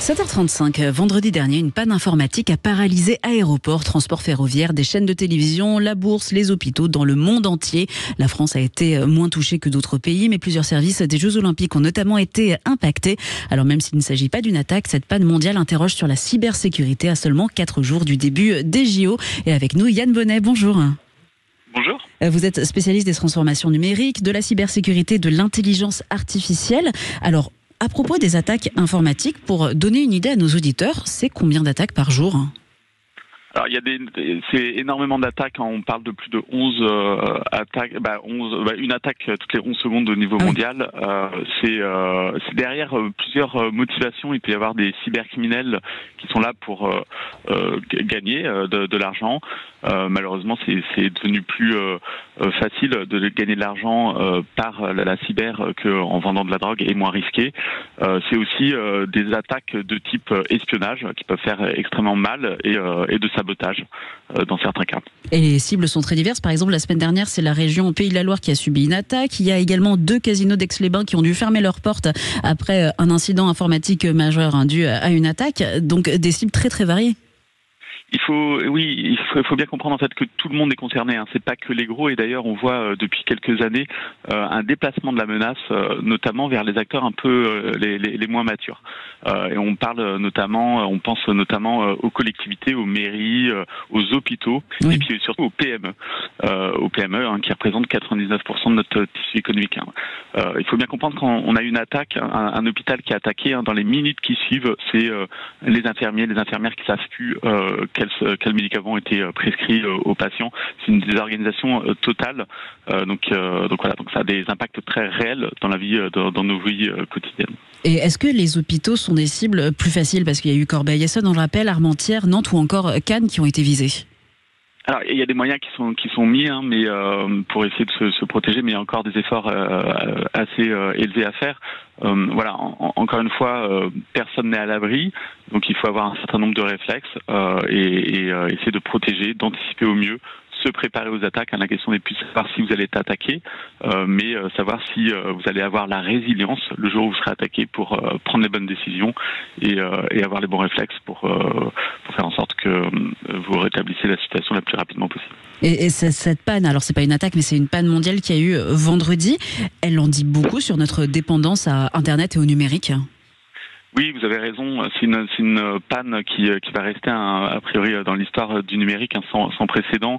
7h35, vendredi dernier, une panne informatique a paralysé aéroports, transports ferroviaires, des chaînes de télévision, la bourse, les hôpitaux dans le monde entier. La France a été moins touchée que d'autres pays, mais plusieurs services des Jeux Olympiques ont notamment été impactés. Alors même s'il ne s'agit pas d'une attaque, cette panne mondiale interroge sur la cybersécurité à seulement 4 jours du début des JO. Et avec nous, Yann Bonnet, bonjour. Bonjour. Vous êtes spécialiste des transformations numériques, de la cybersécurité, de l'intelligence artificielle. Alors, à propos des attaques informatiques, pour donner une idée à nos auditeurs, c'est combien d'attaques par jour ? Alors, c'est énormément d'attaques. On parle de plus de 11 attaques. Une attaque toutes les 11 secondes au niveau mondial. C'est derrière plusieurs motivations. Il peut y avoir des cybercriminels qui sont là pour gagner de l'argent. Malheureusement, c'est devenu plus facile de gagner de l'argent par la cyber qu'en vendant de la drogue et moins risqué. C'est aussi des attaques de type espionnage qui peuvent faire extrêmement mal et de sabotage dans certains cas. Et les cibles sont très diverses. Par exemple, la semaine dernière, c'est la région Pays de la Loire qui a subi une attaque. Il y a également 2 casinos d'Aix-les-Bains qui ont dû fermer leurs portes après un incident informatique majeur dû à une attaque. Donc des cibles très très variées. Il faut bien comprendre en fait que tout le monde est concerné. C'est pas que les gros. Et d'ailleurs, on voit depuis quelques années un déplacement de la menace, notamment vers les acteurs un peu les moins matures. Et on pense notamment aux collectivités, aux mairies, aux hôpitaux, oui. Et puis surtout aux PME, qui représentent 99% de notre tissu économique. Il faut bien comprendre quand on a une attaque, un hôpital qui est attaqué, dans les minutes qui suivent, c'est les infirmières qui savent plus quels médicaments ont été prescrits aux patients. C'est une désorganisation totale. Donc ça a des impacts très réels dans la vie, dans nos vies quotidiennes. Et est-ce que les hôpitaux sont des cibles plus faciles ? Parce qu'il y a eu Corbeil-Essonnes, on le rappelle, Armentières, Nantes ou encore Cannes qui ont été visés. Alors, il y a des moyens qui sont mis, mais pour essayer de se protéger, mais il y a encore des efforts assez élevés à faire. Encore une fois, personne n'est à l'abri, donc il faut avoir un certain nombre de réflexes et essayer de protéger, d'anticiper au mieux, se préparer aux attaques. La question n'est plus de savoir si vous allez être attaqué, mais savoir si vous allez avoir la résilience le jour où vous serez attaqué pour prendre les bonnes décisions et avoir les bons réflexes pour faire en sorte que vous rétablissez la situation la plus rapidement possible. Et cette panne, alors c'est pas une attaque, mais c'est une panne mondiale qui a eu vendredi. Elle en dit beaucoup sur notre dépendance à Internet et au numérique. Oui, vous avez raison. C'est une panne qui va rester a priori dans l'histoire du numérique sans précédent.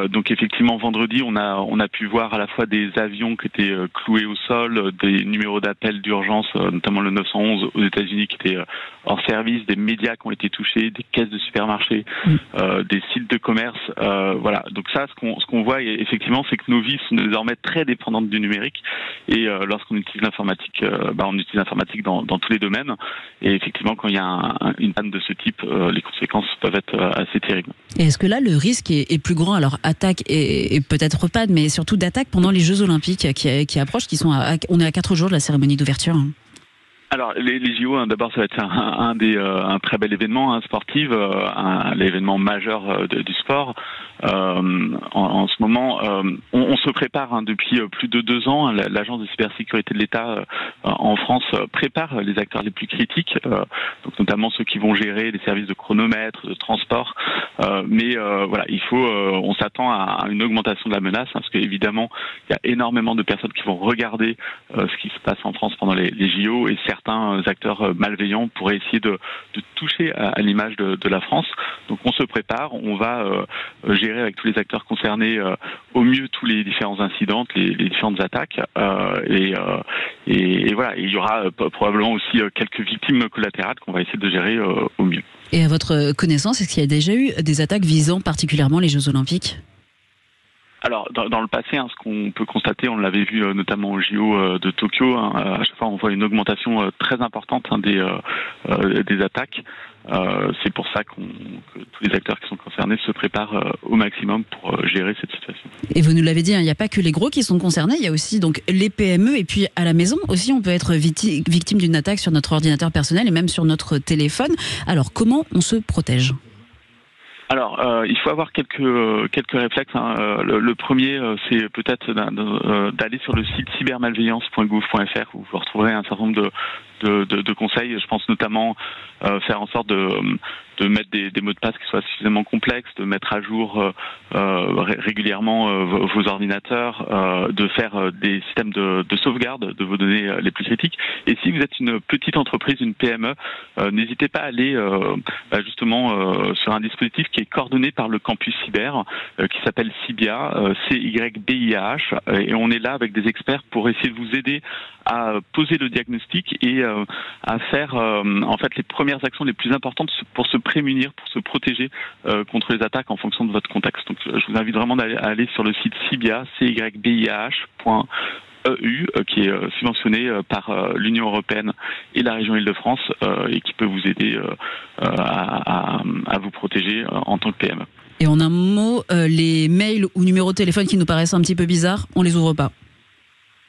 Donc effectivement, vendredi, on a pu voir à la fois des avions qui étaient cloués au sol, des numéros d'appel d'urgence, notamment le 911 aux États-Unis qui étaient hors service, des médias qui ont été touchés, des caisses de supermarchés, des sites de commerce. Donc ça, ce qu'on voit effectivement, c'est que nos vies sont désormais très dépendantes du numérique. Et lorsqu'on utilise l'informatique, on utilise l'informatique dans tous les domaines. Et effectivement, quand il y a une panne de ce type, les conséquences peuvent être assez terribles. Et est-ce que là, le risque est plus grand ? Alors, attaque et peut-être panne, mais surtout d'attaque pendant les Jeux Olympiques qui approchent, on est à 4 jours de la cérémonie d'ouverture. Alors les JO, d'abord ça va être un très bel événement sportif, l'événement majeur du sport. En ce moment, on se prépare depuis plus de 2 ans. L'agence de cybersécurité de l'État en France prépare les acteurs les plus critiques, donc notamment ceux qui vont gérer les services de chronomètre, de transport. On s'attend à une augmentation de la menace, parce qu'évidemment il y a énormément de personnes qui vont regarder ce qui se passe en France pendant les JO, et certains acteurs malveillants pourraient essayer de toucher à l'image de la France. Donc on se prépare, on va gérer avec tous les acteurs concernés au mieux tous les différents incidents, les différentes attaques, et il y aura probablement aussi quelques victimes collatérales qu'on va essayer de gérer au mieux. Et à votre connaissance, est-ce qu'il y a déjà eu des attaques visant particulièrement les Jeux Olympiques ? Alors, dans le passé, ce qu'on peut constater, on l'avait vu notamment au JO de Tokyo, à chaque fois on voit une augmentation très importante des attaques. C'est pour ça que tous les acteurs qui sont concernés se préparent au maximum pour gérer cette situation. Et vous nous l'avez dit, il n'y a pas que les gros qui sont concernés, il y a aussi donc les PME, et puis à la maison aussi on peut être victime d'une attaque sur notre ordinateur personnel et même sur notre téléphone. Alors comment on se protège ? Alors, il faut avoir quelques réflexes. Le premier, c'est peut-être d'aller sur le site cybermalveillance.gouv.fr où vous retrouverez un certain nombre de conseils. Je pense notamment faire en sorte de mettre des mots de passe qui soient suffisamment complexes, de mettre à jour régulièrement vos ordinateurs, de faire des systèmes de sauvegarde de vos données les plus critiques. Et si vous êtes une petite entreprise, une PME, n'hésitez pas à aller justement sur un dispositif qui est coordonné par le campus cyber, qui s'appelle CYBIA, CYBIAH, et on est là avec des experts pour essayer de vous aider à poser le diagnostic et à faire en fait les premières actions les plus importantes pour se prémunir, pour se protéger contre les attaques en fonction de votre contexte. Donc je vous invite vraiment à aller sur le site CYBIA, CYBIAH.eu, qui est subventionné par l'Union européenne et la région Île-de-France et qui peut vous aider à vous protéger en tant que PME. Et en un mot, les mails ou numéros de téléphone qui nous paraissent un petit peu bizarres, on les ouvre pas.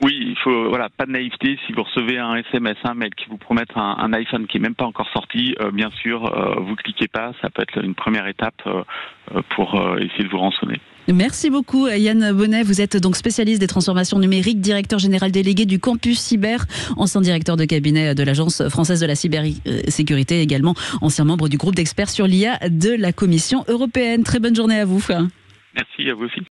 Oui, il faut pas de naïveté. Si vous recevez un SMS, un mail qui vous promettent un iPhone qui est même pas encore sorti, bien sûr, vous cliquez pas. Ça peut être une première étape pour essayer de vous rançonner. Merci beaucoup Yann Bonnet, vous êtes donc spécialiste des transformations numériques, directeur général délégué du campus cyber, ancien directeur de cabinet de l'Agence française de la cybersécurité, également ancien membre du groupe d'experts sur l'IA de la Commission européenne. Très bonne journée à vous. Merci à vous aussi.